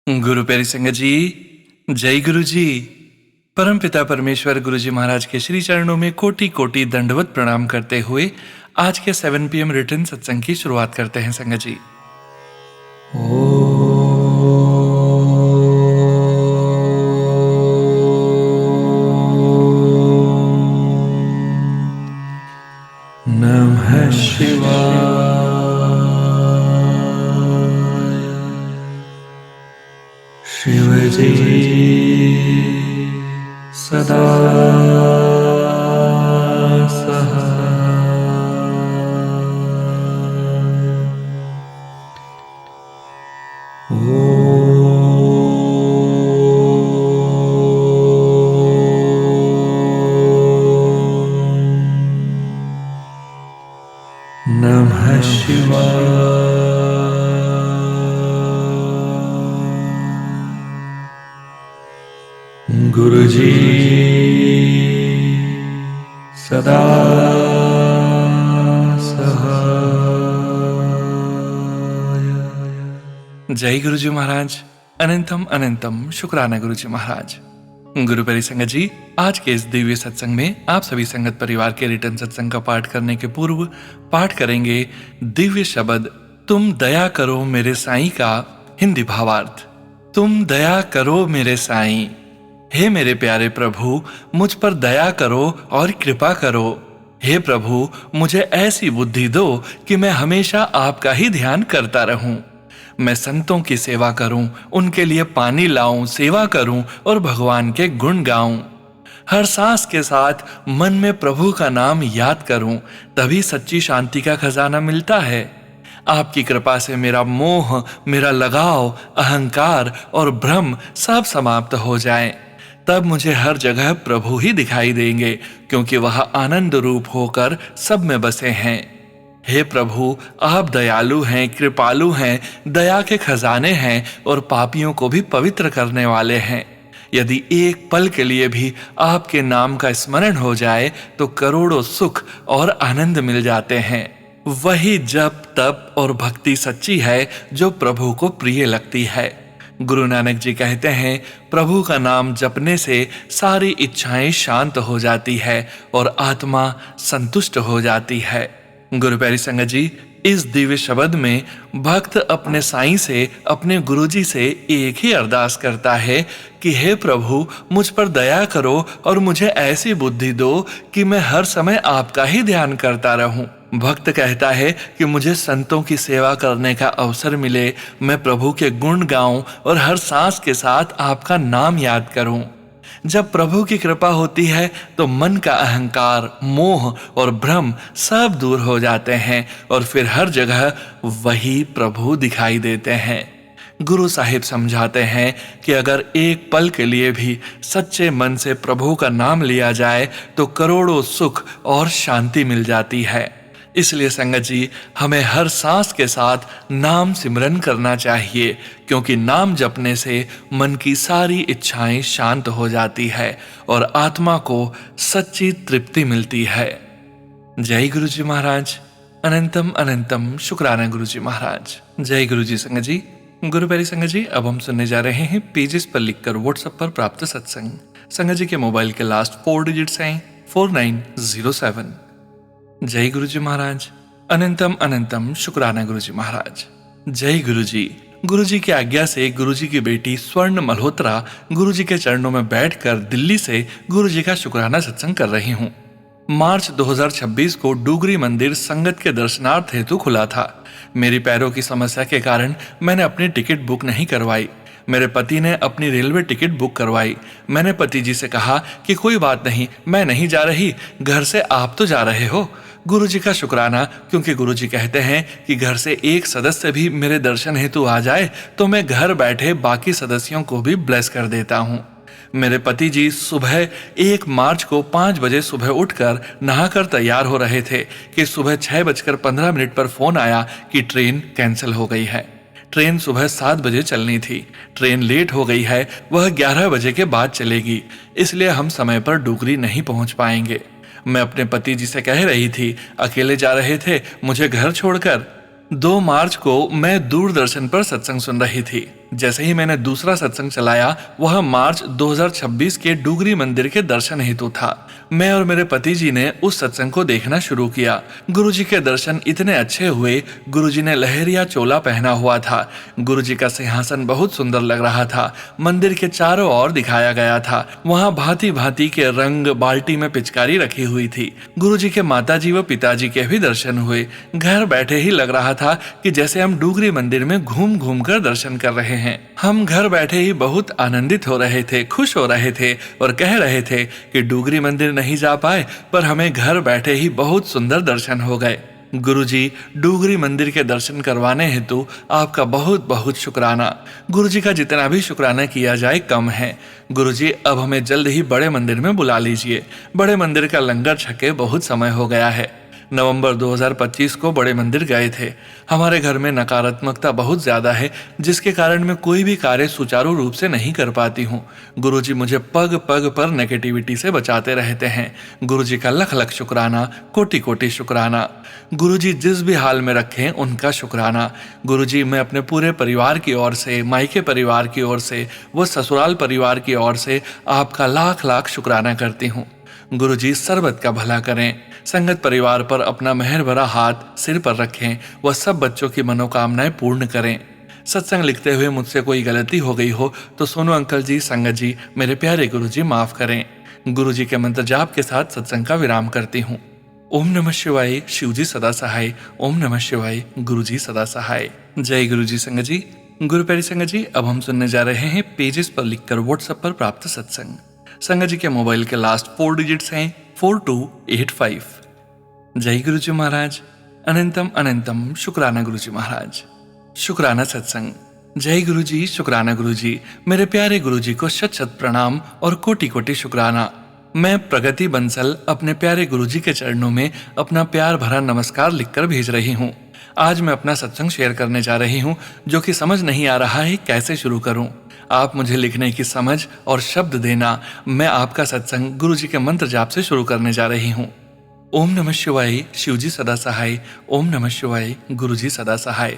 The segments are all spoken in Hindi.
गुरु प्यारी संगत जी, जय गुरु जी। परम पिता परमेश्वर गुरु जी महाराज के श्री चरणों में कोटि कोटि दंडवत प्रणाम करते हुए आज के 7 PM रिटर्न सत्संग की शुरुआत करते हैं संगत जी। नमः शिवाय। शिव जी सदा नमः शिवाय। गुरु जी सदा सहाय। जय गुरु जी महाराज। अनंतम अनंतम शुक्राना गुरु जी महाराज। गुरु प्यारी संगत जी, आज के इस दिव्य सत्संग में आप सभी संगत परिवार के रिटर्न सत्संग का पाठ करने के पूर्व पाठ करेंगे दिव्य शब्द तुम दया करो मेरे साईं का हिंदी भावार्थ। तुम दया करो मेरे साईं, हे मेरे प्यारे प्रभु, मुझ पर दया करो और कृपा करो। हे प्रभु, मुझे ऐसी बुद्धि दो कि मैं हमेशा आपका ही ध्यान करता रहूं। मैं संतों की सेवा करूं, उनके लिए पानी लाऊं, सेवा करूं और भगवान के गुण गाऊं। हर सांस के साथ मन में प्रभु का नाम याद करूं, तभी सच्ची शांति का खजाना मिलता है। आपकी कृपा से मेरा मोह, मेरा लगाव, अहंकार और भ्रम सब समाप्त हो जाएं। तब मुझे हर जगह प्रभु ही दिखाई देंगे, क्योंकि वह आनंद रूप होकर सब में बसे हैं। हे प्रभु, आप दयालु हैं, कृपालु हैं, दया के खजाने हैं और पापियों को भी पवित्र करने वाले हैं। यदि एक पल के लिए भी आपके नाम का स्मरण हो जाए तो करोड़ों सुख और आनंद मिल जाते हैं। वही जप, तप और भक्ति सच्ची है जो प्रभु को प्रिय लगती है। गुरु नानक जी कहते हैं, प्रभु का नाम जपने से सारी इच्छाएं शांत हो जाती है और आत्मा संतुष्ट हो जाती है। गुरु प्यारी संगत जी, इस दिव्य शब्द में भक्त अपने साईं से, अपने गुरुजी से एक ही अरदास करता है कि हे प्रभु, मुझ पर दया करो और मुझे ऐसी बुद्धि दो कि मैं हर समय आपका ही ध्यान करता रहूं। भक्त कहता है कि मुझे संतों की सेवा करने का अवसर मिले, मैं प्रभु के गुण गाऊं और हर सांस के साथ आपका नाम याद करूं। जब प्रभु की कृपा होती है तो मन का अहंकार, मोह और भ्रम सब दूर हो जाते हैं और फिर हर जगह वही प्रभु दिखाई देते हैं। गुरु साहिब समझाते हैं कि अगर एक पल के लिए भी सच्चे मन से प्रभु का नाम लिया जाए तो करोड़ों सुख और शांति मिल जाती है। इसलिए संगत जी, हमें हर सांस के साथ नाम सिमरन करना चाहिए, क्योंकि नाम जपने से मन की सारी इच्छाएं शांत हो जाती है और आत्मा को सच्ची तृप्ति मिलती है। जय गुरु जी महाराज। अनंतम अनंतम शुक्राना गुरु जी महाराज। जय गुरु जी संगत जी। गुरु प्यारी संगत जी, अब हम सुनने जा रहे हैं पेजेस पर लिखकर व्हाट्सएप पर प्राप्त सत्संग। संगत जी के मोबाइल के लास्ट 4 डिजिट्स हैं 4907। जय गुरु जी महाराज। अनंतम अनंतम शुक्राना गुरु जी महाराज। जय गुरु जी। गुरु जी की आज्ञा से गुरु जी की बेटी स्वर्ण मल्होत्रा गुरु जी के चरणों में बैठकर दिल्ली से गुरु जी का शुक्राना सत्संग कर रही हूँ। मार्च 2026 को डुगरी मंदिर संगत के दर्शनार्थ हेतु खुला था। मेरी पैरों की समस्या के कारण मैंने अपनी टिकट बुक नहीं करवाई। मेरे पति ने अपनी रेलवे टिकट बुक करवाई। मैंने पति जी से कहा कि कोई बात नहीं, मैं नहीं जा रही, घर से आप तो जा रहे हो। गुरु जी का शुक्राना, क्योंकि गुरु जी कहते हैं कि घर से एक सदस्य भी मेरे दर्शन हेतु आ जाए तो मैं घर बैठे बाकी सदस्यों को भी ब्लेस कर देता हूँ। मेरे पति जी सुबह 1 मार्च को 5 बजे सुबह उठकर नहाकर तैयार हो रहे थे कि सुबह 6:15 पर फोन आया कि ट्रेन कैंसिल हो गई है। ट्रेन सुबह 7 बजे चलनी थी। ट्रेन लेट हो गई है, वह 11 बजे के बाद चलेगी, इसलिए हम समय पर डुगरी नहीं पहुंच पाएंगे। मैं अपने पति जी से कह रही थी, अकेले जा रहे थे मुझे घर छोड़कर। 2 मार्च को मैं दूरदर्शन पर सत्संग सुन रही थी। जैसे ही मैंने दूसरा सत्संग चलाया, वह मार्च 2026 के डुगरी मंदिर के दर्शन हेतु था। मैं और मेरे पति जी ने उस सत्संग को देखना शुरू किया। गुरुजी के दर्शन इतने अच्छे हुए। गुरुजी ने लहरिया चोला पहना हुआ था। गुरुजी का सिंहासन बहुत सुंदर लग रहा था। मंदिर के चारों ओर दिखाया गया था। वहां भांति भांति के रंग, बाल्टी में पिचकारी रखी हुई थी। गुरुजी के माताजी व पिताजी के भी दर्शन हुए। घर बैठे ही लग रहा था कि जैसे हम डुगरी मंदिर में घूम घूम कर दर्शन कर रहे हैं। हम घर बैठे ही बहुत आनंदित हो रहे थे, खुश हो रहे थे और कह रहे थे कि डुगरी मंदिर नहीं जा पाए, पर हमें घर बैठे ही बहुत सुंदर दर्शन हो गए। गुरुजी, डुगरी मंदिर के दर्शन करवाने हेतु आपका बहुत बहुत शुक्राना। गुरुजी का जितना भी शुक्राना किया जाए कम है। गुरुजी, अब हमें जल्द ही बड़े मंदिर में बुला लीजिए। बड़े मंदिर का लंगर छके बहुत समय हो गया है। नवंबर 2025 को बड़े मंदिर गए थे। हमारे घर में नकारात्मकता बहुत ज्यादा है, जिसके कारण मैं कोई भी कार्य सुचारू रूप से नहीं कर पाती हूँ। गुरुजी मुझे पग पग पर नेगेटिविटी से बचाते रहते हैं। गुरुजी का लख लख शुक्राना, कोटि कोटि शुक्राना। गुरुजी जिस भी हाल में रखें उनका शुक्राना। गुरुजी, मैं अपने पूरे परिवार की ओर से, मायके परिवार की ओर से व ससुराल परिवार की ओर से आपका लाख लाख शुक्राना करती हूँ। गुरुजी, सर्वत का भला करें। संगत परिवार पर अपना मेहर भरा हाथ सिर पर रखें व सब बच्चों की मनोकामनाएं पूर्ण करें। सत्संग लिखते हुए मुझसे कोई गलती हो गई हो तो सोनू अंकल जी, संगत जी, मेरे प्यारे गुरुजी माफ करें। गुरुजी के मंत्र जाप के साथ सत्संग का विराम करती हूँ। ओम नमः शिवाय, शिवजी सदा सहाय। ओम नमः शिवाय, गुरुजी सदा सहाय। जय गुरुजी। संगत जी, गुरु प्यारी संगत जी, अब हम सुनने जा रहे हैं पेजेस पर लिखकर व्हाट्सएप पर प्राप्त सत्संग। संगत जी के मोबाइल के लास्ट 4 डिजिट्स हैं 4285। जय गुरुजी महाराज। अनंतम अनंतम शुक्राना गुरुजी महाराज। शुक्राना सत्संग। जय गुरुजी, शुक्राना गुरुजी। मेरे प्यारे गुरुजी को शत शत प्रणाम और कोटि कोटि शुक्राना। मैं प्रगति बंसल अपने प्यारे गुरुजी के चरणों में अपना प्यार भरा नमस्कार लिखकर भेज रही हूँ। आज मैं अपना सत्संग शेयर करने जा रही हूँ, जो कि समझ नहीं आ रहा है कैसे शुरू करूँ। आप मुझे लिखने की समझ और शब्द देना। मैं आपका सत्संग गुरुजी के मंत्र जाप से शुरू करने जा रही हूँ। ओम नमः शिवाय, शिवजी सदा सहाय। ओम नमः शिवाय, गुरुजी सदा सहाय।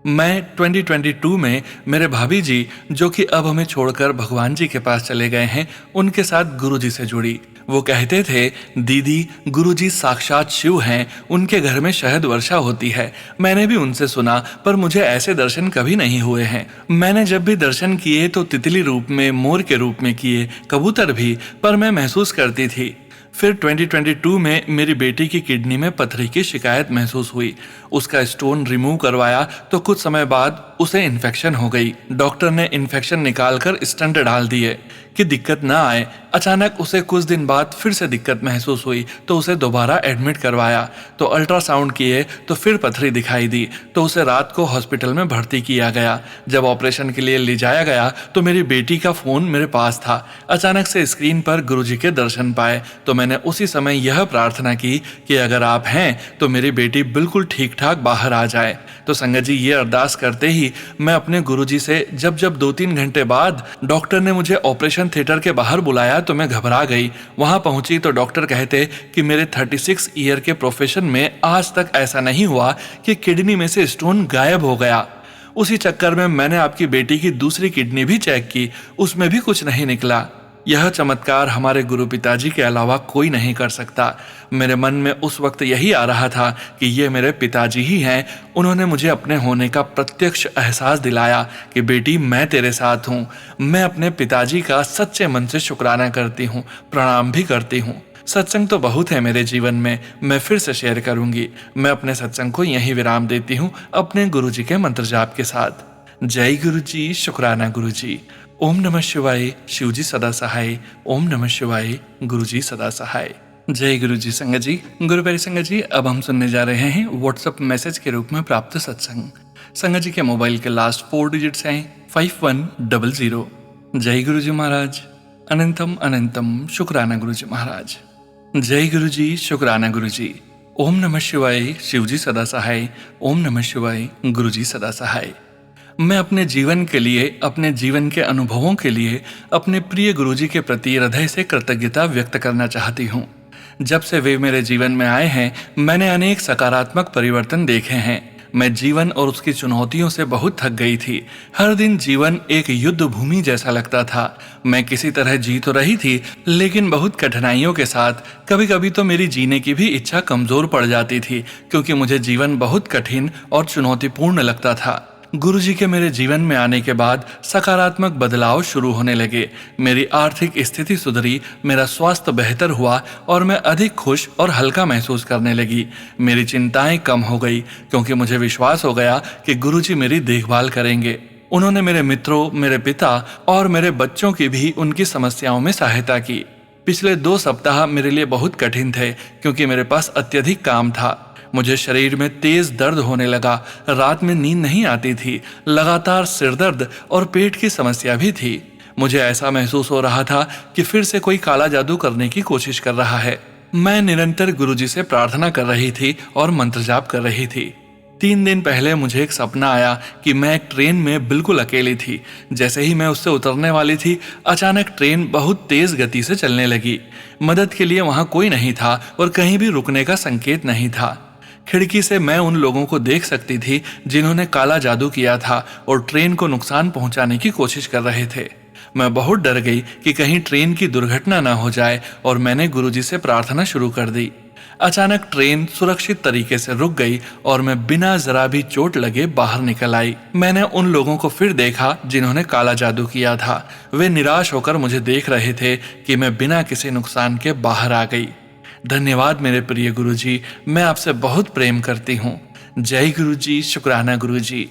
मैं 2022 में मेरे भाभी जी, जो कि अब हमें छोड़कर भगवान जी के पास चले गए हैं, उनके साथ गुरुजी से जुड़ी। वो कहते थे, दीदी, गुरुजी साक्षात शिव हैं, उनके घर में शहद वर्षा होती है। मैंने भी उनसे सुना, पर मुझे ऐसे दर्शन कभी नहीं हुए हैं। मैंने जब भी दर्शन किए तो तितली रूप में, मोर के रूप में किए, कबूतर भी, पर मैं महसूस करती थी। फिर 2022 में मेरी बेटी की किडनी में पथरी की शिकायत महसूस हुई। उसका स्टोन रिमूव करवाया तो कुछ समय बाद उसे इन्फेक्शन हो गई। डॉक्टर ने इन्फेक्शन निकालकर स्टंट डाल दिए कि दिक्कत ना आए। अचानक उसे कुछ दिन बाद फिर से दिक्कत महसूस हुई तो उसे दोबारा एडमिट करवाया, तो अल्ट्रासाउंड किए तो फिर पथरी दिखाई दी, तो उसे रात को हॉस्पिटल में भर्ती किया गया। जब ऑपरेशन के लिए ले जाया गया तो मेरी बेटी का फोन मेरे पास था। अचानक से स्क्रीन पर गुरुजी के दर्शन पाए तो मैंने उसी समय यह प्रार्थना की कि अगर आप हैं तो मेरी बेटी बिल्कुल ठीक ठाक बाहर आ जाए। तो संगत जी, ये अरदास करते ही मैं अपने गुरुजी से जब 2-3 घंटे बाद डॉक्टर ने मुझे ऑपरेशन थिएटर के बाहर बुलाया तो मैं घबरा गई। वहां पहुंची तो डॉक्टर कहते कि मेरे 36 ईयर के प्रोफेशन में आज तक ऐसा नहीं हुआ कि किडनी में से स्टोन गायब हो गया। उसी चक्कर में मैंने आपकी बेटी की दूसरी किडनी भी चेक की, उसमें भी कुछ नहीं निकला। यह चमत्कार हमारे गुरु पिताजी के अलावा कोई नहीं कर सकता। मेरे मन में उस वक्त यही आ रहा था कि ये मेरे पिताजी ही हैं। उन्होंने मुझे अपने होने का प्रत्यक्ष एहसास दिलाया कि बेटी, मैं तेरे साथ हूँ। मैं अपने पिताजी का सच्चे मन से शुक्राना करती हूँ, प्रणाम भी करती हूँ। सत्संग तो बहुत है मेरे जीवन में, मैं फिर से शेयर करूंगी। मैं अपने सत्संग को यहीं विराम देती हूँ अपने गुरुजी के मंत्र जाप के साथ। जय गुरुजी, शुक्राना गुरुजी। ओम नमः शिवाय, शिवजी सदा सहाय। ओम नमः शिवाय, गुरुजी सदा सहाय। जय गुरुजी। संगत जी, गुरु प्यारी संगत जी, अब हम सुनने जा रहे हैं व्हाट्सएप मैसेज के रूप में प्राप्त सत्संग। संगत जी के मोबाइल के लास्ट 4 डिजिट्स हैं 5100। जय गुरुजी महाराज। अनंतम अनंतम शुक्राना गुरुजी महाराज। जय गुरुजी, शुक्राना गुरुजी। ओम नमः शिवाय, शिवजी सदा सहाय। ओम नमः शिवाय, गुरुजी सदा सहाय। मैं अपने जीवन के लिए, अपने जीवन के अनुभवों के लिए अपने प्रिय गुरुजी के प्रति हृदय से कृतज्ञता व्यक्त करना चाहती हूँ। जब से वे मेरे जीवन में आए हैं, मैंने अनेक सकारात्मक परिवर्तन देखे हैं। मैं जीवन और उसकी चुनौतियों से बहुत थक गई थी। हर दिन जीवन एक युद्ध भूमि जैसा लगता था। मैं किसी तरह जी तो रही थी, लेकिन बहुत कठिनाइयों के साथ। कभी कभी तो मेरी जीने की भी इच्छा कमजोर पड़ जाती थी, क्योंकि मुझे जीवन बहुत कठिन और चुनौतीपूर्ण लगता था। गुरुजी के मेरे जीवन में आने के बाद सकारात्मक बदलाव शुरू होने लगे। मेरी आर्थिक स्थिति सुधरी, मेरा स्वास्थ्य बेहतर हुआ और मैं अधिक खुश और हल्का महसूस करने लगी। मेरी चिंताएं कम हो गई, क्योंकि मुझे विश्वास हो गया कि गुरुजी मेरी देखभाल करेंगे। उन्होंने मेरे मित्रों, मेरे पिता और मेरे बच्चों की भी उनकी समस्याओं में सहायता की। पिछले 2 सप्ताह मेरे लिए बहुत कठिन थे, क्योंकि मेरे पास अत्यधिक काम था। मुझे शरीर में तेज दर्द होने लगा, रात में नींद नहीं आती थी, लगातार सिरदर्द और पेट की समस्या भी थी। मुझे ऐसा महसूस हो रहा था कि फिर से कोई काला जादू करने की कोशिश कर रहा है। मैं निरंतर गुरुजी से प्रार्थना कर रही थी और मंत्र जाप कर रही थी। 3 दिन पहले मुझे एक सपना आया कि मैं एक ट्रेन में बिल्कुल अकेली थी। जैसे ही मैं उससे उतरने वाली थी, अचानक ट्रेन बहुत तेज गति से चलने लगी। मदद के लिए वहां कोई नहीं था और कहीं भी रुकने का संकेत नहीं था। खिड़की से मैं उन लोगों को देख सकती थी जिन्होंने काला जादू किया था और ट्रेन को नुकसान पहुंचाने की कोशिश कर रहे थे। मैं बहुत डर गई कि कहीं ट्रेन की दुर्घटना न हो जाए और मैंने गुरुजी से प्रार्थना शुरू कर दी। अचानक ट्रेन सुरक्षित तरीके से रुक गई और मैं बिना जरा भी चोट लगे बाहर निकल आई। मैंने उन लोगों को फिर देखा जिन्होंने काला जादू किया था। वे निराश होकर मुझे देख रहे थे कि मैं बिना किसी नुकसान के बाहर आ गई। धन्यवाद मेरे प्रिय गुरुजी, मैं आपसे बहुत प्रेम करती हूँ। जय गुरुजी, शुक्राना गुरुजी।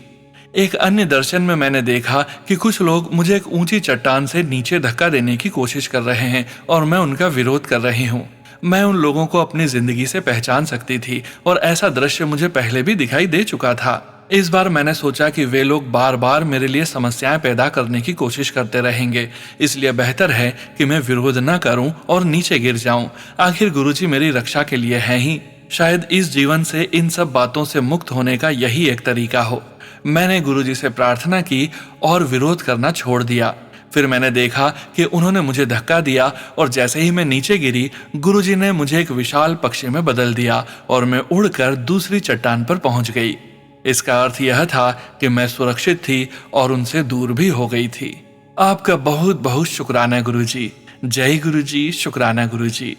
एक अन्य दर्शन में मैंने देखा कि कुछ लोग मुझे एक ऊंची चट्टान से नीचे धक्का देने की कोशिश कर रहे हैं और मैं उनका विरोध कर रही हूँ। मैं उन लोगों को अपनी जिंदगी से पहचान सकती थी और ऐसा दृश्य मुझे पहले भी दिखाई दे चुका था। इस बार मैंने सोचा कि वे लोग बार बार मेरे लिए समस्याएं पैदा करने की कोशिश करते रहेंगे, इसलिए बेहतर है कि मैं विरोध न करूं और नीचे गिर जाऊं। आखिर गुरुजी मेरी रक्षा के लिए हैं ही। शायद इस जीवन से इन सब बातों से मुक्त होने का यही एक तरीका हो। मैंने गुरुजी से प्रार्थना की और विरोध करना छोड़ दिया। फिर मैंने देखा कि उन्होंने मुझे धक्का दिया और जैसे ही मैं नीचे गिरी, गुरुजी ने मुझे एक विशाल पक्षी में बदल दिया और मैं उड़कर दूसरी चट्टान पर पहुंच गई। इसका अर्थ यह था कि मैं सुरक्षित थी और उनसे दूर भी हो गई थी। आपका बहुत बहुत शुक्राना गुरुजी। जय गुरुजी, शुक्राना गुरुजी।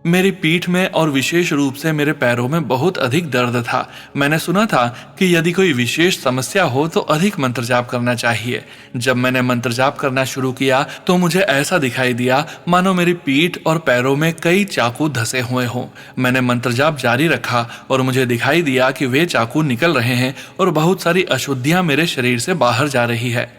मेरी पीठ में और विशेष रूप से मेरे पैरों में बहुत अधिक दर्द था। मैंने सुना था कि यदि कोई विशेष समस्या हो तो अधिक मंत्र जाप करना चाहिए। जब मैंने मंत्र जाप करना शुरू किया तो मुझे ऐसा दिखाई दिया मानो मेरी पीठ और पैरों में कई चाकू धंसे हुए हों। मैंने मंत्र जाप जारी रखा और मुझे दिखाई दिया कि वे चाकू निकल रहे हैं और बहुत सारी अशुद्धियां मेरे शरीर से बाहर जा रही है।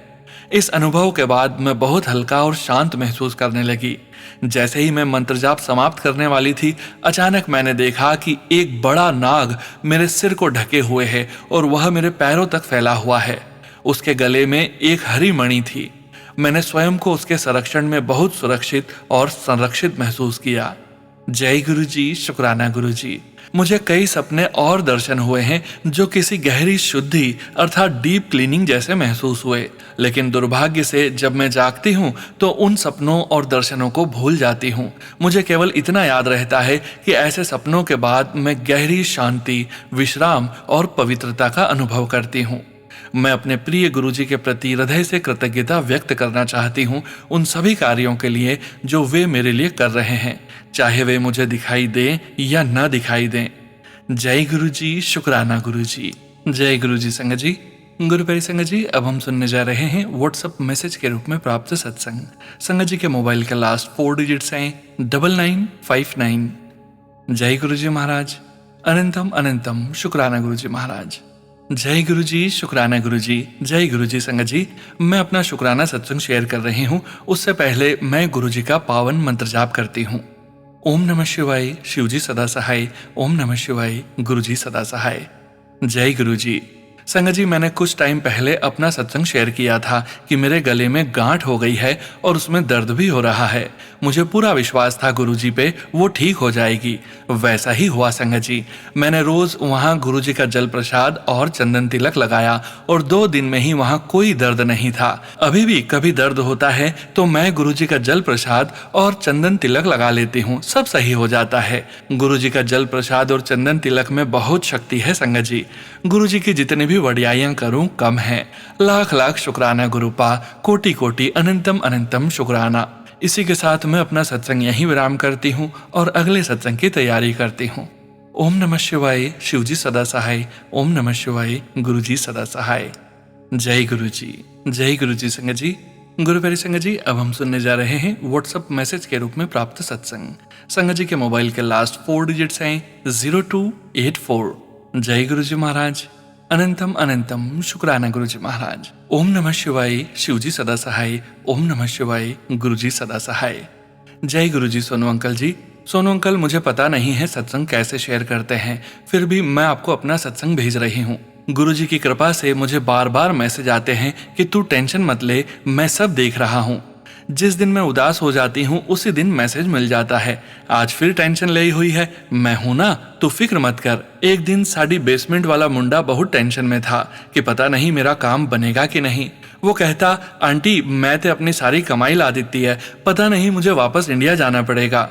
इस अनुभव के बाद मैं बहुत हल्का और शांत महसूस करने लगी। जैसे ही मैं मंत्र जाप समाप्त करने वाली थी, अचानक मैंने देखा कि एक बड़ा नाग मेरे सिर को ढके हुए है और वह मेरे पैरों तक फैला हुआ है। उसके गले में एक हरी मणि थी। मैंने स्वयं को उसके संरक्षण में बहुत सुरक्षित और संरक्षित महसूस किया। जय गुरुजी, शुक्राना गुरुजी। मुझे कई सपने और दर्शन हुए हैं जो किसी गहरी शुद्धि अर्थात डीप क्लीनिंग जैसे महसूस हुए, लेकिन दुर्भाग्य से जब मैं जागती हूँ तो उन सपनों और दर्शनों को भूल जाती हूँ। मुझे केवल इतना याद रहता है कि ऐसे सपनों के बाद मैं गहरी शांति, विश्राम और पवित्रता का अनुभव करती हूँ। मैं अपने प्रिय गुरुजी के प्रति हृदय से कृतज्ञता व्यक्त करना चाहती हूँ उन सभी कार्यों के लिए जो वे मेरे लिए कर रहे हैं, चाहे वे मुझे दिखाई दें या न दिखाई दें। जय गुरुजी, शुक्राना गुरुजी। जय गुरुजी संगत जी। गुरु प्यारी संगत जी, अब हम सुनने जा रहे हैं व्हाट्सएप मैसेज के रूप में प्राप्त सत्संग। संगत जी के मोबाइल के लास्ट 4 डिजिट्स हैं 9959। जय गुरुजी महाराज। अनंतम अनंतम शुक्राना गुरुजी महाराज। जय गुरुजी, शुक्राना गुरुजी। जय गुरुजी संगत जी, मैं अपना शुक्राना सत्संग शेयर कर रही हूँ। उससे पहले मैं गुरुजी का पावन मंत्र जाप करती हूँ। ओम नमः शिवाय, शिवजी सदा सहाय। ओम नमः शिवाय, गुरुजी सदा सहाय। जय गुरुजी। संगत जी, मैंने कुछ टाइम पहले अपना सत्संग शेयर किया था कि मेरे गले में गांठ हो गई है और उसमें दर्द भी हो रहा है। मुझे पूरा विश्वास था गुरुजी पे वो ठीक हो जाएगी। वैसा ही हुआ संगत जी। मैंने रोज वहां गुरुजी का जल प्रसाद और चंदन तिलक लगाया और 2 दिन में ही वहां कोई दर्द नहीं था। अभी भी कभी दर्द होता है तो मैं गुरुजी का जल प्रसाद और चंदन तिलक लगा लेती हूँ, सब सही हो जाता है। गुरुजी का जल प्रसाद और चंदन तिलक में बहुत शक्ति है संगत जी। गुरुजी की जितनी भी वडियाइयां करूं कम है। लाख लाख शुक्राना गुरुपा, कोटि कोटि अनंतम अनंतम शुक्राना। इसी के साथ मैं अपना सत्संग यहीं विराम करती हूँ और अगले सत्संग की तैयारी करती हूँ। ओम नमः शिवाय। शिवजी सदा सहाय। ओम नमः शिवाय। गुरुजी सदा सहाय। जय गुरुजी। जय गुरुजी। संगत जी, गुरु प्यारी संगत जी, अब हम सुनने जा रहे हैं व्हाट्सएप मैसेज के रूप में प्राप्त सत्संग। संगत जी के मोबाइल के लास्ट 4 डिजिट्स हैं 0284। जय गुरुजी महाराज। अनंतम अनंतम शुक्राना गुरुजी महाराज। ओम नमः शिवाय। शिवजी सदा सहाय। ओम नमः शिवाय। गुरुजी सदा सहाय। जय गुरुजी। सोनू अंकल जी, सोनू अंकल, मुझे पता नहीं है सत्संग कैसे शेयर करते हैं, फिर भी मैं आपको अपना सत्संग भेज रही हूँ। गुरुजी की कृपा से मुझे बार बार मैसेज आते हैं कि तू टेंशन मत ले, मैं सब देख रहा हूँ। जिस दिन मैं उदास हो जाती हूँ उसी दिन मैसेज मिल जाता है। आज फिर टेंशन ली हुई है, मैं हूं ना, तू फिक्र मत कर। एक दिन साड़ी बेसमेंट वाला मुंडा बहुत टेंशन में था कि पता नहीं मेरा काम बनेगा कि नहीं। वो कहता, आंटी मैं तो अपनी सारी कमाई ला देती है, पता नहीं मुझे वापस इंडिया जाना पड़ेगा।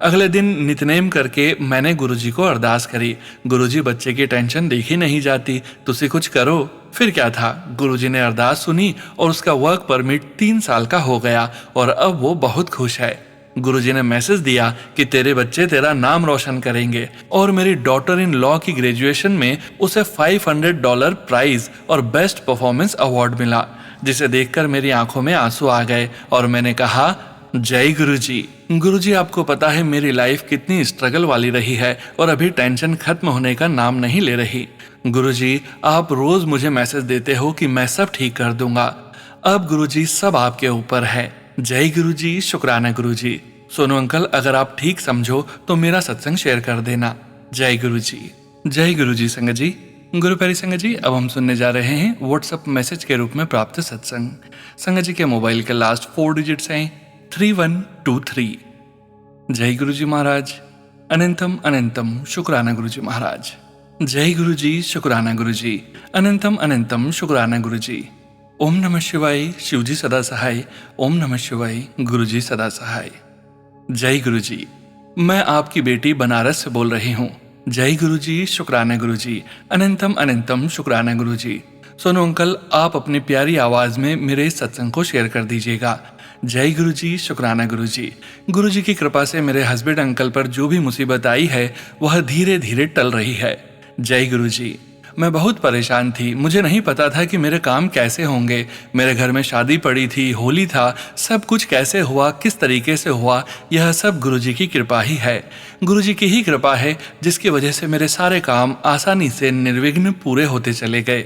अगले दिन नितनेम करके मैंने गुरुजी को अरदास करी, गुरुजी बच्चे की टेंशन देखी नहीं जाती, तुसी कुछ करो। फिर क्या था, गुरुजी ने अरदास सुनी और उसका वर्क परमिट 3 साल का हो गया और अब वो बहुत खुश है। गुरुजी ने मैसेज दिया कि तेरे बच्चे तेरा नाम रोशन करेंगे और मेरी डॉटर इन लॉ की ग्रेजुएशन में उसे $500 प्राइज और बेस्ट परफॉर्मेंस अवार्ड मिला, जिसे देखकर मेरी आंखों में आंसू आ गए और मैंने कहा, जय गुरुजी। गुरुजी, आपको पता है मेरी लाइफ कितनी स्ट्रगल वाली रही है और अभी टेंशन खत्म होने का नाम नहीं ले रही। गुरुजी, आप रोज मुझे मैसेज देते हो कि मैं सब ठीक कर दूंगा। अब गुरुजी सब आपके ऊपर है। जय गुरुजी। शुक्राना गुरुजी। सोनू अंकल, अगर आप ठीक समझो तो मेरा सत्संग शेयर कर देना। जय गुरुजी। जय गुरुजी। संगत जी, गुरु प्यारी संगत जी, अब हम सुनने जा रहे हैं व्हाट्सएप मैसेज के रूप में प्राप्त सत्संग। संगत जी के मोबाइल के लास्ट 4 डिजिट्स हैं 3123। जय गुरुजी महाराज। अनंतम अनंतम शुक्राना गुरुजी महाराज। जय गुरुजी। शुक्राना गुरुजी। अनंतम अनंतम शुक्राना गुरुजी। ओम नमः शिवाय। शिवजी सदा सहाय। ओम नमः शिवाय। गुरुजी सदा सहाय। जय गुरुजी। मैं आपकी बेटी बनारस से बोल रही हूँ। जय गुरुजी। शुक्राना गुरुजी। अनंतम अनंतम शुक्राना गुरुजी। सोनू अंकल, आप अपनी प्यारी आवाज में मेरे इस सत्संग को शेयर कर दीजिएगा। जय गुरुजी। शुक्राना गुरुजी। गुरुजी की कृपा से मेरे हस्बैंड अंकल पर जो भी मुसीबत आई है वह धीरे धीरे टल रही है। जय गुरुजी। मैं बहुत परेशान थी, मुझे नहीं पता था कि मेरे काम कैसे होंगे। मेरे घर में शादी पड़ी थी, होली था, सब कुछ कैसे हुआ, किस तरीके से हुआ, यह सब गुरुजी की कृपा ही है। गुरुजी की ही कृपा है जिसकी वजह से मेरे सारे काम आसानी से निर्विघ्न पूरे होते चले गए।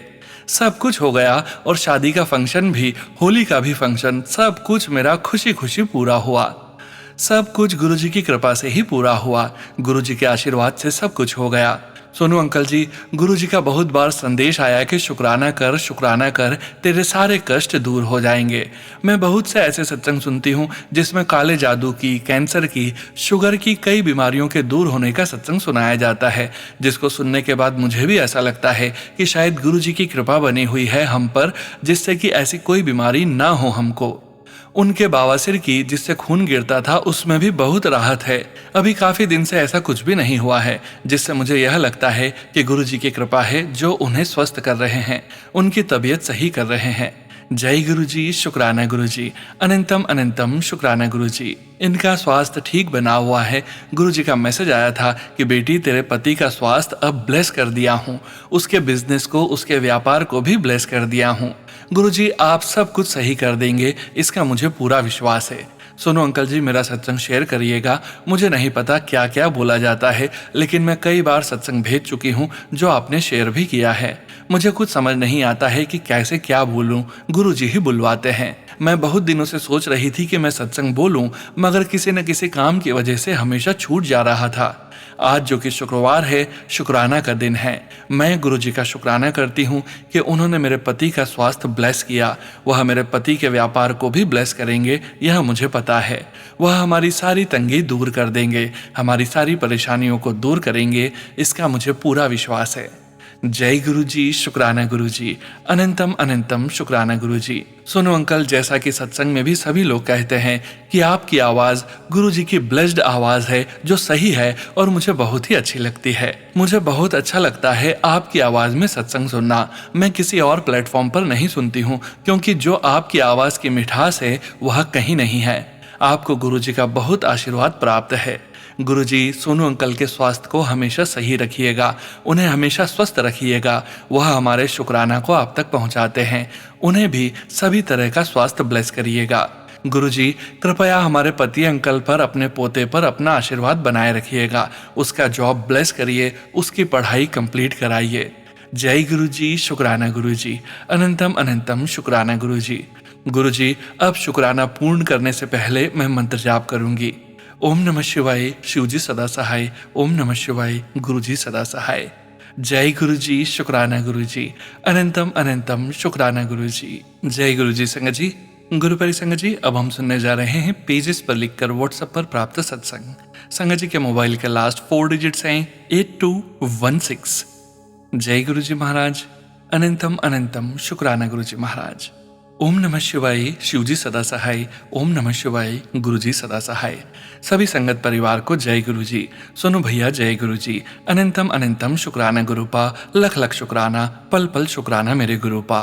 सब कुछ हो गया और शादी का फंक्शन भी, होली का भी फंक्शन, सब कुछ मेरा खुशी खुशी पूरा हुआ। सब कुछ गुरुजी की कृपा से ही पूरा हुआ। गुरुजी के आशीर्वाद से सब कुछ हो गया। सोनू अंकल जी, गुरुजी का बहुत बार संदेश आया कि शुक्राना कर, तेरे सारे कष्ट दूर हो जाएंगे। मैं बहुत से ऐसे सत्संग सुनती हूँ जिसमें काले जादू की, कैंसर की, शुगर की कई बीमारियों के दूर होने का सत्संग सुनाया जाता है, जिसको सुनने के बाद मुझे भी ऐसा लगता है कि शायद गुरुजी की कृपा बनी हुई है हम पर, जिससे कि ऐसी कोई बीमारी ना हो हमको। उनके बवासीर की, जिससे खून गिरता था, उसमें भी बहुत राहत है। अभी काफी दिन से ऐसा कुछ भी नहीं हुआ है, जिससे मुझे यह लगता है कि गुरुजी की कृपा है जो उन्हें स्वस्थ कर रहे हैं, उनकी तबीयत सही कर रहे हैं। जय गुरुजी। शुक्राना गुरुजी। अनंतम अनंतम शुक्राना गुरुजी। इनका स्वास्थ्य ठीक बना हुआ है। गुरुजी का मैसेज आया था कि बेटी, तेरे पति का स्वास्थ्य अब ब्लेस कर दिया हूँ, उसके बिजनेस को, उसके व्यापार को भी ब्लेस कर दिया हूँ। गुरुजी आप सब कुछ सही कर देंगे, इसका मुझे पूरा विश्वास है। सुनो अंकल जी, मेरा सत्संग शेयर करिएगा। मुझे नहीं पता क्या क्या बोला जाता है, लेकिन मैं कई बार सत्संग भेज चुकी हूँ जो आपने शेयर भी किया है। मुझे कुछ समझ नहीं आता है कि कैसे क्या बोलूं, गुरुजी ही बुलवाते हैं। मैं बहुत दिनों से सोच रही थी कि मैं सत्संग बोलूं, मगर किसी न किसी काम की वजह से हमेशा छूट जा रहा था। आज जो कि शुक्रवार है, शुक्राना का दिन है। मैं गुरु जी का शुक्राना करती हूँ कि उन्होंने मेरे पति का स्वास्थ्य ब्लेस किया। वह मेरे पति के व्यापार को भी ब्लेस करेंगे, यह मुझे पता है। वह हमारी सारी तंगी दूर कर देंगे, हमारी सारी परेशानियों को दूर करेंगे, इसका मुझे पूरा विश्वास है। जय गुरु जी, शुक्राना गुरु जी, अनंतम अनंतम शुक्राना गुरु जी। सुनो अंकल, जैसा कि सत्संग में भी सभी लोग कहते हैं कि आपकी आवाज गुरु जी की ब्लेस्ड आवाज है, जो सही है और मुझे बहुत ही अच्छी लगती है। मुझे बहुत अच्छा लगता है आपकी आवाज में सत्संग सुनना। मैं किसी और प्लेटफॉर्म पर नहीं सुनती हूँ, क्योंकि जो आपकी आवाज की मिठास है वह कहीं नहीं है। आपको गुरु जी का बहुत आशीर्वाद प्राप्त है। गुरु जी सोनू अंकल के स्वास्थ्य को हमेशा सही रखिएगा, उन्हें हमेशा स्वस्थ रखिएगा। वह हमारे शुक्राना को आप तक पहुंचाते हैं, उन्हें भी सभी तरह का स्वास्थ्य ब्लेस करिएगा। गुरु जी कृपया हमारे पति अंकल पर, अपने पोते पर अपना आशीर्वाद बनाए रखिएगा। उसका जॉब ब्लेस करिए, उसकी पढ़ाई कंप्लीट कराइए। जय गुरु जी, शुक्राना गुरु जी, अनंतम अनंतम शुक्राना गुरु जी। गुरु जी अब शुक्राना पूर्ण करने से पहले मैं मंत्र जाप करूंगी। ओम नमः शिवाय, शिव जी सदा सहाय। ओम नमः शिवाय, गुरु जी सदा सहाय। जय गुरु जी, शुक्राना गुरु जी, अनंतम अनंतम शुक्राना गुरु जी। जय गुरु जी। संगत जी, गुरु परिसंगत जी, अब हम सुनने जा रहे हैं पेजेस पर लिखकर व्हाट्सएप पर प्राप्त सत्संग। संगत जी के मोबाइल के लास्ट 4 डिजिट्स हैं 8216। जय गुरु जी महाराज, अनंतम अनंतम शुक्राना गुरु जी महाराज। ओम नमः शिवाय, शिव जी सदा सहाय। ओम नमः शिवाय, गुरु जी सदा सहाय। सभी संगत परिवार को जय गुरु जी। सुनो भैया, जय गुरु जी, अनंतम अनंतम शुक्राना गुरुपा, लख लख शुक्राना, पल पल शुक्राना मेरे गुरुपा।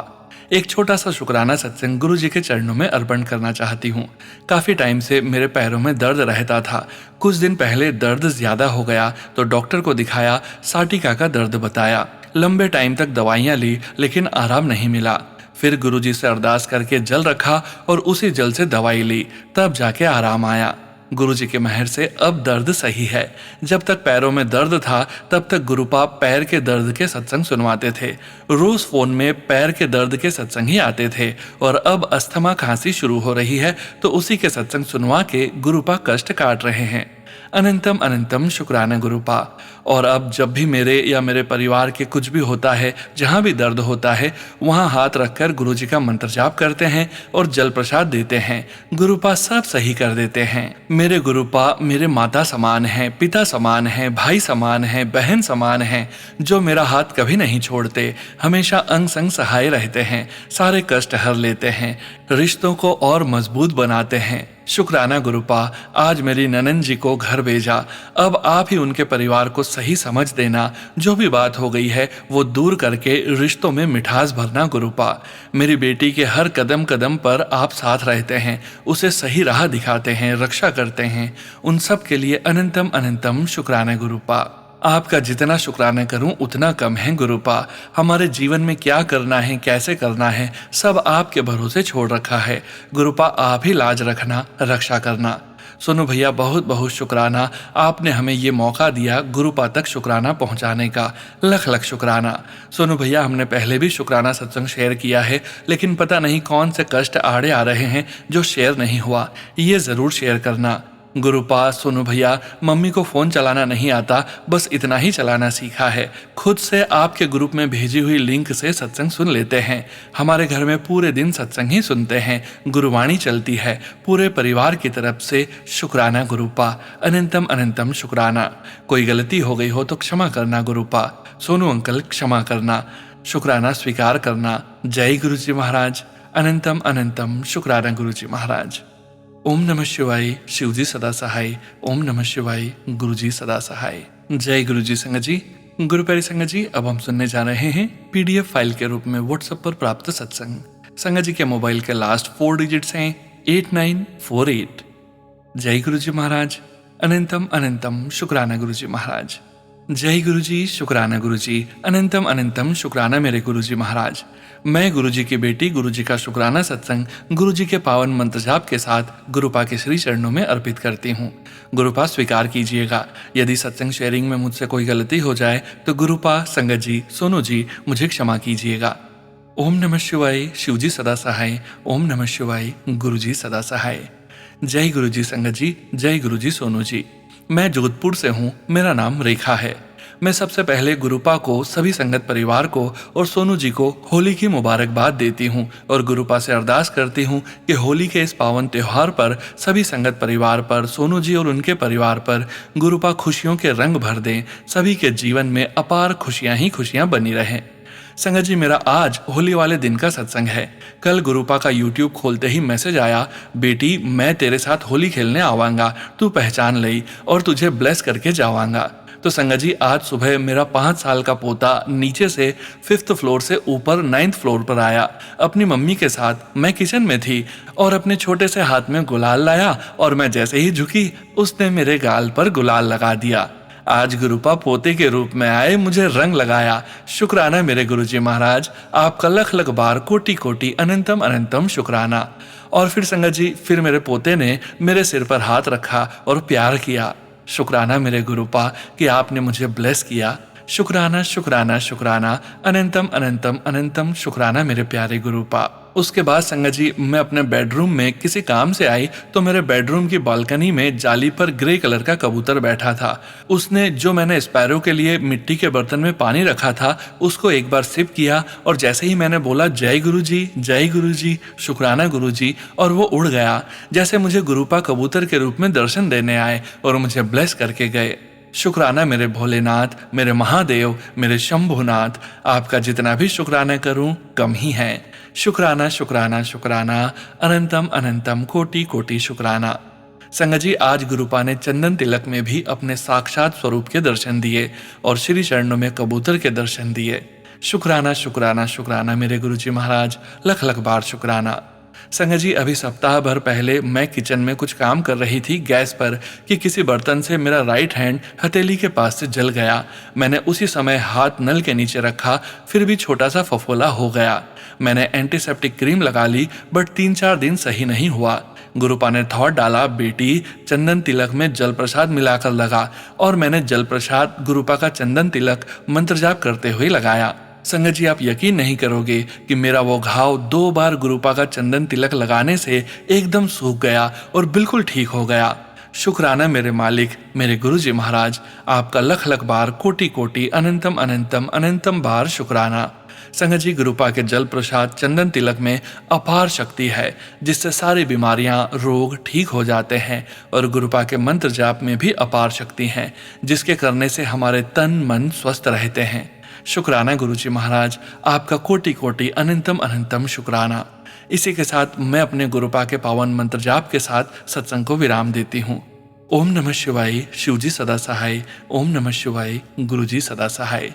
एक छोटा सा शुक्राना सत्संग गुरु जी के चरणों में अर्पण करना चाहती हूँ। काफी टाइम से मेरे पैरों में दर्द रहता था। कुछ दिन पहले दर्द ज्यादा हो गया तो डॉक्टर को दिखाया, साटिका का दर्द बताया। लंबे टाइम तक दवाइयाँ ली लेकिन आराम नहीं मिला। फिर गुरुजी से अरदास करके जल रखा और उसी जल से दवाई ली, तब जाके आराम आया। गुरुजी के मेहर से अब दर्द सही है। जब तक पैरों में दर्द था तब तक गुरुपा पैर के दर्द के सत्संग सुनवाते थे। रोज फोन में पैर के दर्द के सत्संग ही आते थे और अब अस्थमा खांसी शुरू हो रही है तो उसी के सत्संग सुनवा के गुरुपा कष्ट काट रहे हैं। अनंतम अनंतम शुक्राना गुरुपा। और अब जब भी मेरे या मेरे परिवार के कुछ भी होता है, जहाँ भी दर्द होता है, वहाँ हाथ रखकर गुरुजी का मंत्र जाप करते हैं और जल प्रसाद देते हैं। गुरुपा सब सही कर देते हैं। मेरे गुरुपा मेरे माता समान हैं, पिता समान हैं, भाई समान हैं, बहन समान हैं, जो मेरा हाथ कभी नहीं छोड़ते, हमेशा अंग संग सहाय रहते हैं, सारे कष्ट हर लेते हैं, रिश्तों को और मजबूत बनाते हैं। शुक्राना गुरुपा, आज मेरी ननन जी को घर भेजा। अब आप ही उनके परिवार को सही समझ देना। जो भी बात हो गई है वो दूर करके रिश्तों में मिठास भरना गुरुपा। मेरी बेटी के हर कदम कदम पर आप साथ रहते हैं, उसे सही राह दिखाते हैं, रक्षा करते हैं। उन सब के लिए अनंतम अनंतम शुक्राना गुरुपा। आपका जितना शुक्राना करूं उतना कम है गुरुपा। हमारे जीवन में क्या करना है, कैसे करना है, सब आपके भरोसे छोड़ रखा है। गुरुपा आप ही लाज रखना, रक्षा करना। सुनो भैया, बहुत बहुत शुक्राना, आपने हमें ये मौका दिया गुरुपा तक शुक्राना पहुंचाने का। लख लख शुक्राना। सुनो भैया, हमने पहले भी शुक्राना सत्संग शेयर किया है, लेकिन पता नहीं कौन से कष्ट आड़े आ रहे हैं जो शेयर नहीं हुआ। ये जरूर शेयर करना। गुरुपा, सोनू भैया, मम्मी को फोन चलाना नहीं आता, बस इतना ही चलाना सीखा है। खुद से आपके ग्रुप में भेजी हुई लिंक से सत्संग सुन लेते हैं। हमारे घर में पूरे दिन सत्संग ही सुनते हैं, गुरुवाणी चलती है। पूरे परिवार की तरफ से शुक्राना गुरुपा, अनंतम अनंतम शुक्राना। कोई गलती हो गई हो तो क्षमा करना गुरुपा। सोनू अंकल क्षमा करना, शुक्राना स्वीकार करना। जय गुरु जी महाराज, अनंतम अनंतम शुक्राना गुरु जी महाराज। ओम नमः शिवाय, शिव जी सदा सहाय। ओम नमः शिवाय, गुरु जी सदा सहाय। जय गुरु जी। संगत जी, गुरु प्यारी संगत जी, अब हम सुनने जा रहे हैं पीडीएफ फाइल के रूप में व्हाट्सएप पर प्राप्त सत्संग। संगत जी के मोबाइल के लास्ट 4 डिजिट्स हैं 8948। जय गुरु जी महाराज, अनंतम अनंतम शुक्राना गुरु जी महाराज। जय गुरु जी, शुक्राना गुरु जी, अनंतम अनंतम शुक्राना मेरे गुरु जी महाराज। मैं गुरु जी की बेटी गुरु जी का शुक्राना सत्संग गुरु जी के पावन मंत्र जाप के साथ गुरुपा के श्री चरणों में अर्पित करती हूँ। गुरुपा स्वीकार कीजिएगा। यदि सत्संग शेयरिंग में मुझसे कोई गलती हो जाए तो गुरुपा, संगत जी, सोनू जी, मुझे क्षमा कीजिएगा। ओम नमः शिवाय, शिव जी सदा सहाय। ओम नमः शिवाय, गुरु जी सदा सहाय। जय गुरु जी। संगत जी, जय गुरु जी। सोनू जी, मैं जोधपुर से हूँ, मेरा नाम रेखा है। मैं सबसे पहले गुरुपा को, सभी संगत परिवार को और सोनू जी को होली की मुबारकबाद देती हूँ और गुरुपा से अरदास करती हूँ कि होली के इस पावन त्योहार पर सभी संगत परिवार पर, सोनू जी और उनके परिवार पर गुरुपा खुशियों के रंग भर दें, सभी के जीवन में अपार खुशियां ही खुशियां बनी रहें। संगत जी, मेरा आज होली वाले दिन का सत्संग है। कल गुरुपा का यूट्यूब खोलते ही मैसेज आया, बेटी मैं तेरे साथ होली खेलने आवांगा, तू पहचान लई और तुझे ब्लेस करके जावांगा। तो संगत जी, आज सुबह मेरा 5 साल का पोता नीचे से 5th फ्लोर से ऊपर 9th फ्लोर पर आया। अपनी मम्मी के साथ मैं किचन में थी और अपने छोटे से हाथ में गुलाल लाया और मैं जैसे ही झुकी उसने मेरे गाल पर गुलाल लगा दिया। आज गुरुपा पोते के रूप में आए, मुझे रंग लगाया। शुक्राना मेरे गुरुजी महाराज, आपका लख लख बार कोटि कोटि अनंतम अनंतम शुक्राना। और फिर संगत जी, फिर मेरे पोते ने मेरे सिर पर हाथ रखा और प्यार किया। शुक्राना मेरे गुरुपा कि आपने मुझे ब्लेस किया। शुक्राना शुक्राना शुक्राना, अनंतम अनंतम अनंतम शुक्राना मेरे प्यारे गुरुपा। उसके बाद संगत जी, मैं अपने बेडरूम में किसी काम से आई तो मेरे बेडरूम की बालकनी में जाली पर ग्रे कलर का कबूतर बैठा था। उसने जो मैंने स्पैरो के लिए मिट्टी के बर्तन में पानी रखा था उसको एक बार सिप किया और जैसे ही मैंने बोला जय गुरुजी, शुक्राना गुरुजी, और वो उड़ गया जैसे मुझे गुरुपा कबूतर के रूप में दर्शन देने आए और मुझे ब्लेस करके गए। शुक्राना मेरे भोलेनाथ, मेरे महादेव, मेरे शंभुनाथ, आपका जितना भी शुक्राना करूं कम ही है। शुक्राना शुक्राना शुक्राना, अनंतम अनंतम कोटि कोटि शुक्राना। संगत जी, आज गुरुपा ने चंदन तिलक में भी अपने साक्षात स्वरूप के दर्शन दिए और श्री चरणों में कबूतर के दर्शन दिए। शुक्राना शुक्राना शुक्राना मेरे गुरुजी महाराज, लख लख बार शुक्राना। संगत जी, अभी सप्ताह भर पहले मैं किचन में कुछ काम कर रही थी गैस पर कि किसी बर्तन से मेरा राइट हैंड हथेली के पास से जल गया। मैंने उसी समय हाथ नल के नीचे रखा, फिर भी छोटा सा फफोला हो गया। मैंने एंटीसेप्टिक क्रीम लगा ली बट 3-4 दिन सही नहीं हुआ। गुरुपा ने थॉट डाला, बेटी चंदन तिलक में जल प्रसाद मिलाकर लगा, और मैंने जल प्रसाद गुरुपा का चंदन तिलक मंत्र जाप करते हुए लगाया। संगत जी, आप यकीन नहीं करोगे कि मेरा वो घाव 2 बार गुरुपा का चंदन तिलक लगाने से एकदम सूख गया और बिल्कुल ठीक हो गया। शुक्राना मेरे मालिक, मेरे गुरुजी महाराज, आपका लख लख बार कोटि कोटि अनंतम अनंतम अनंतम बार शुक्राना। संगत जी, गुरुपा के जल प्रसाद चंदन तिलक में अपार शक्ति है जिससे सारी बीमारियां, रोग ठीक हो जाते हैं, और गुरुपा के मंत्र जाप में भी अपार शक्ति है जिसके करने से हमारे तन मन स्वस्थ रहते हैं। शुक्राना गुरुजी महाराज, आपका कोटि कोटि अनंतम अनंतम शुक्राना। इसी के साथ मैं अपने गुरुपा के पावन मंत्र जाप के साथ सत्संग को विराम देती हूँ। ओम नमः शिवाय, शिवजी सदा सहाय। ओम नमः शिवाय, गुरुजी सदा सहाय।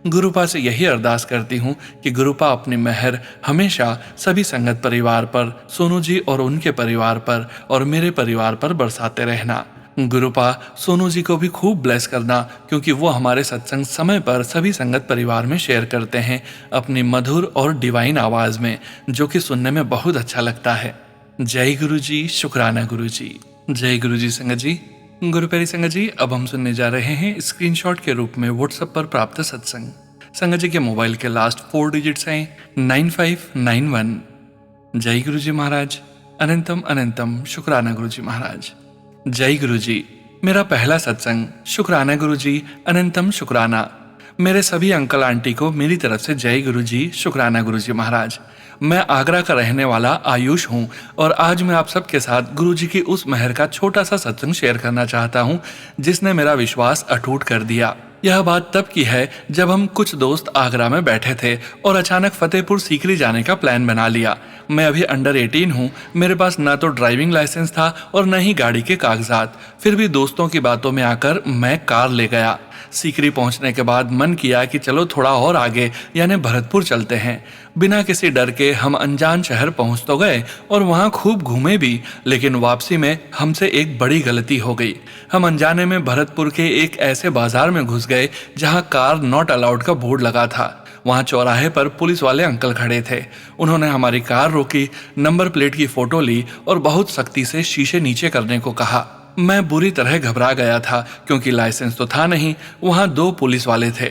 गुरुपा से यही अरदास करती हूँ कि गुरुपा अपनी मेहर हमेशा सभी संगत परिवार पर, सोनू जी और उनके परिवार पर और मेरे परिवार पर बरसाते रहना। गुरुपा सोनू जी को भी खूब ब्लेस करना, क्योंकि वो हमारे सत्संग समय पर सभी संगत परिवार में शेयर करते हैं अपनी मधुर और डिवाइन आवाज में, जो कि सुनने में बहुत अच्छा लगता है। जय गुरु जी, शुक्राना गुरु जी, जय गुरु जी। संगत जी, गुरु प्यारी संगत जी, अब हम सुनने जा रहे हैं स्क्रीनशॉट के रूप में व्हाट्सएप पर प्राप्त सत्संग। संगत जी के मोबाइल के लास्ट 4 डिजिट्स हैं 9591। जय गुरु जी महाराज, अनंतम अनंतम शुक्राना गुरु जी महाराज। जय गुरु जी। मेरा पहला सत्संग, शुक्राना गुरु जी, अनंतम शुक्राना। मेरे सभी अंकल आंटी को मेरी तरफ से जय गुरु जी, शुक्राना गुरु जी महाराज। मैं आगरा का रहने वाला आयुष हूँ और आज मैं आप सबके साथ गुरु जी की उस मेहर का छोटा सा सत्संग शेयर करना चाहता हूँ जिसने मेरा विश्वास अटूट कर दिया। यह बात तब की है जब हम कुछ दोस्त आगरा में बैठे थे और अचानक फतेहपुर सीकरी जाने का प्लान बना लिया। मैं अभी अंडर 18 हूँ, मेरे पास ना तो ड्राइविंग लाइसेंस था और न ही गाड़ी के कागजात। फिर भी दोस्तों की बातों में आकर मैं कार ले गया। सीकरी पहुंचने के बाद मन किया कि चलो थोड़ा और आगे यानी भरतपुर चलते हैं। बिना किसी डर के हम अनजान शहर पहुंच तो गए और वहां खूब घूमे भी, लेकिन वापसी में हमसे एक बड़ी गलती हो गई। हम अनजाने में भरतपुर के एक ऐसे बाजार में घुस गए जहां कार नॉट अलाउड का बोर्ड लगा था। वहां चौराहे पर पुलिस वाले अंकल खड़े थे। उन्होंने हमारी कार रोकी, नंबर प्लेट की फोटो ली और बहुत सख्ती से शीशे नीचे करने को कहा। मैं बुरी तरह घबरा गया था क्योंकि लाइसेंस तो था नहीं। वहां 2 पुलिस वाले थे।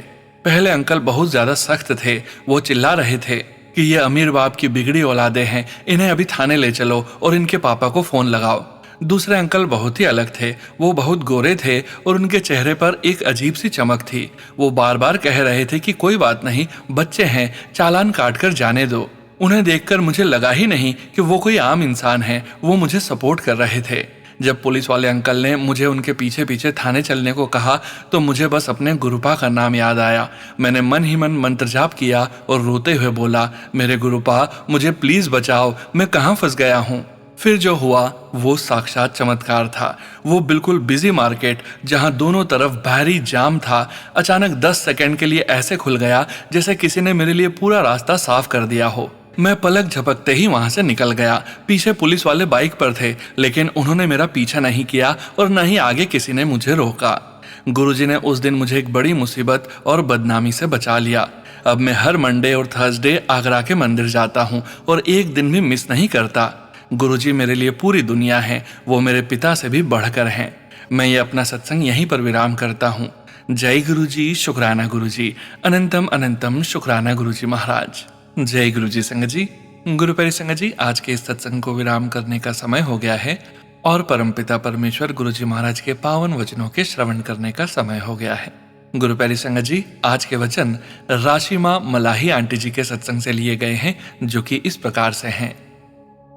पहले अंकल बहुत ज्यादा सख्त थे। वो चिल्ला रहे थे कि ये अमीर बाप की बिगड़ी औलादे हैं, इन्हें अभी थाने ले चलो और इनके पापा को फोन लगाओ। दूसरे अंकल बहुत ही अलग थे। वो बहुत गोरे थे और उनके चेहरे पर एक अजीब सी चमक थी। वो बार बार कह रहे थे कि कोई बात नहीं, बच्चे हैं, चालान काट कर जाने दो। उन्हें देखकर मुझे लगा ही नहीं कि वो कोई आम इंसान है। वो मुझे सपोर्ट कर रहे थे। जब पुलिस वाले अंकल ने मुझे उनके पीछे पीछे थाने चलने को कहा तो मुझे बस अपने गुरुपा का नाम याद आया। मैंने मन ही मन मंत्र जाप किया और रोते हुए बोला, मेरे गुरुपा, मुझे प्लीज बचाओ, मैं कहाँ फंस गया हूँ। फिर जो हुआ वो साक्षात चमत्कार था। वो बिल्कुल बिजी मार्केट जहां दोनों तरफ भारी जाम था, अचानक 10 सेकंड के लिए ऐसे खुल गया जैसे किसी ने मेरे लिए पूरा रास्ता साफ कर दिया हो। मैं पलक झपकते ही वहां से निकल गया। पीछे पुलिस वाले बाइक पर थे, लेकिन उन्होंने मेरा पीछा नहीं किया और न ही आगे किसी ने मुझे रोका। गुरुजी ने उस दिन मुझे एक बड़ी मुसीबत और बदनामी से बचा लिया। अब मैं हर मंडे और थर्सडे आगरा के मंदिर जाता हूँ और एक दिन भी मिस नहीं करता। गुरुजी मेरे लिए पूरी दुनिया है। वो मेरे पिता से भी बढ़कर हैं। मैं ये अपना सत्संग यहीं पर विराम करता हूँ। जय गुरुजी, शुक्राना गुरुजी, अनंतम अनंतम शुक्राना गुरुजी महाराज। जय गुरुजी संगत जी। गुरुपरि संगत जी, आज के इस सत्संग को विराम करने का समय हो गया है और परमपिता परमेश्वर गुरुजी महाराज के पावन वचनों के श्रवण करने का समय हो गया है। गुरुपरि संगत जी, आज के वचन राशि माँ मलाही आंटी जी के सत्संग से लिए गए हैं, जो कि इस प्रकार से हैं।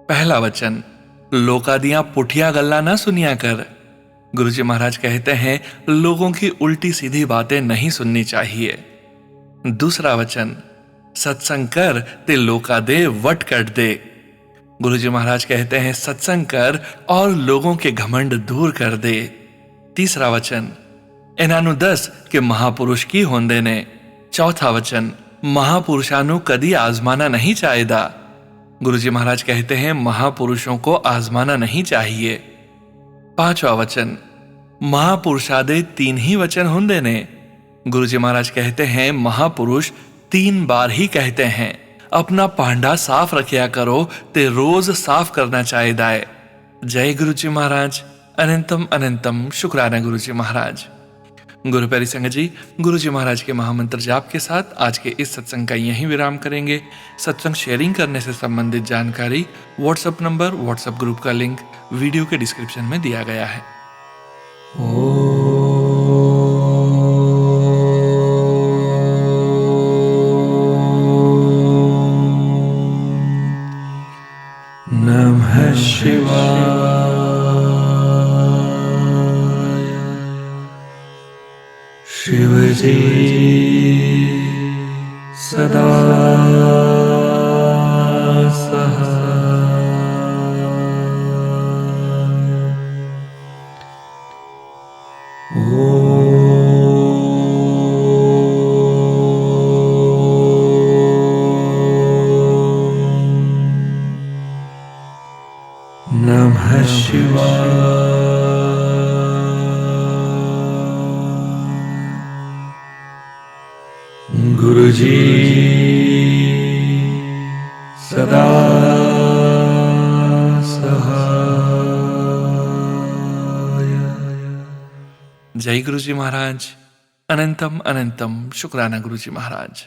पहला वचन, लोका दिया पुठिया गल्ला ना सुनिया कर। गुरुजी महाराज कहते हैं, लोगों की उल्टी सीधी बातें नहीं सुननी चाहिए। दूसरा वचन, सत्संग कर ते लोका दे वट कट दे। गुरुजी महाराज कहते हैं, सत्संग कर और लोगों के घमंड दूर कर दे। तीसरा वचन, एनानु दस के महापुरुष की होंदे ने। चौथा वचन, महापुरुषानु कदी आजमाना नहीं चाहेदा। गुरुजी महाराज कहते हैं, महापुरुषों को आजमाना नहीं चाहिए। पांचवा वचन, महापुरुषादे 3 ही वचन होंदे ने। गुरुजी महाराज कहते हैं, महापुरुष 3 बार ही कहते हैं। अपना पांडा साफ रखिया करो ते रोज साफ करना चाहिए। जय गुरुजी महाराज। अनंतम अनंतम शुक्राना गुरुजी महाराज। गुरुपरि संगत जी, गुरुजी महाराज के महामंत्र जाप के साथ आज के इस सत्संग का यहीं विराम करेंगे। सत्संग शेयरिंग करने से संबंधित जानकारी, व्हाट्सएप नंबर, व्हाट्सएप ग्रुप का लिंक वीडियो के डिस्क्रिप्शन में दिया गया है। नमः शिवाय। शिवजी सदा नमः शिवाय। गुरुजी सदा सहाय। जय गुरुजी महाराज। अनंतम अनंतम शुक्राना गुरुजी महाराज।